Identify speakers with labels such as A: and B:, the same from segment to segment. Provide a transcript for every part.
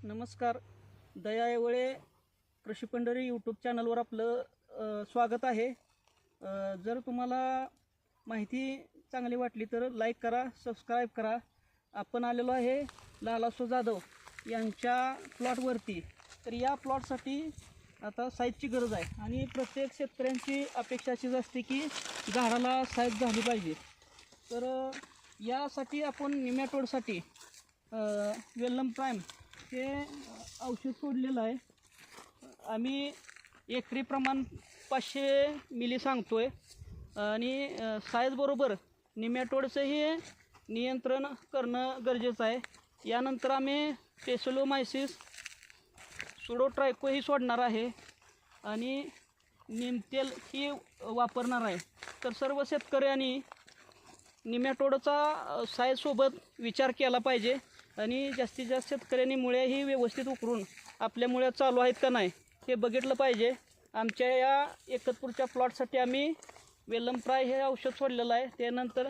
A: नमस्कार. दया येवळे कृषी पंढरी यूट्यूब चॅनलवर आपलं स्वागत आहे. जर तुम्हाला माहिती चांगली वाटली तर लाईक करा, सबस्क्राईब करा. आपण आलेलो आहे लालासो जाधव यांच्या प्लॉटवरती. तर या प्लॉटसाठी आता साईजची गरज आहे आणि प्रत्येक शेतकऱ्यांची अपेक्षा अशीच असते की झाडाला साईज झाली पाहिजे. तर यासाठी आपण निमॅटोडसाठी वेलम प्राईम हे औषध सोडलेलं आहे. आम्ही एकरी प्रमाण 500 मिली सांगतो आहे आणि साईजबरोबर निमॅटोडचंही नियंत्रण करणं गरजेचं आहे. यानंतर आम्ही टेसोलोमायसिस सुडोट्रायको ही सोडणार आहे आणि नीमतेल ही वापरणार आहे. तर सर्व शेतकऱ्यांनी निमॅटोडचा साईजसोबत विचार केला पाहिजे आणि जास्तीत जास्त शेतकऱ्यांनी मुळ्या ही व्यवस्थित उकरून आपल्या मुळ्या चालू आहेत का नाही हे बघितलं पाहिजे. आमच्या या एकतपूरच्या प्लॉटसाठी आम्ही वेलम प्राय हे औषध सोडलेलं आहे. त्यानंतर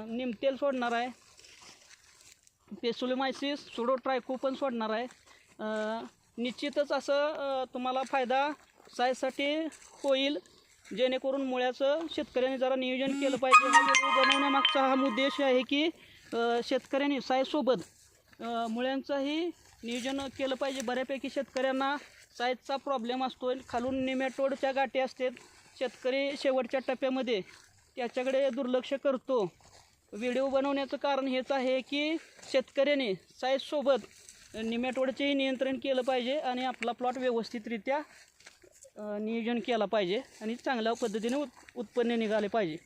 A: नीमतेल सोडणार आहे, टेसोलोमायसिस सुडोट्रायको पण सोडणार आहे. निश्चितच असं तुम्हाला फायदा साईजसाठी होईल, जेणेकरून मुळ्याचं शेतकऱ्यांनी जरा नियोजन केलं पाहिजे. हा व्हिडिओ बनवण्यामागचा हा उद्देश आहे की शेतकऱ्यांनी साईजसोबत मुळ्यांचंही नियोजन केलं पाहिजे. बऱ्यापैकी शेतकऱ्यांना साईजचा प्रॉब्लेम असतो, खालून निमॅटोडच्या गाठी असतात. शेतकरी शेवटच्या टप्प्यामध्ये त्याच्याकडे दुर्लक्ष करतो. व्हिडिओ बनवण्याचं कारण हेच आहे की शेतकऱ्याने साईजसोबत निमॅटोडचेही नियंत्रण केलं पाहिजे आणि आपला प्लॉट व्यवस्थितरित्या नियोजन केला पाहिजे आणि चांगल्या पद्धतीने उत्पन्न निघाले पाहिजे.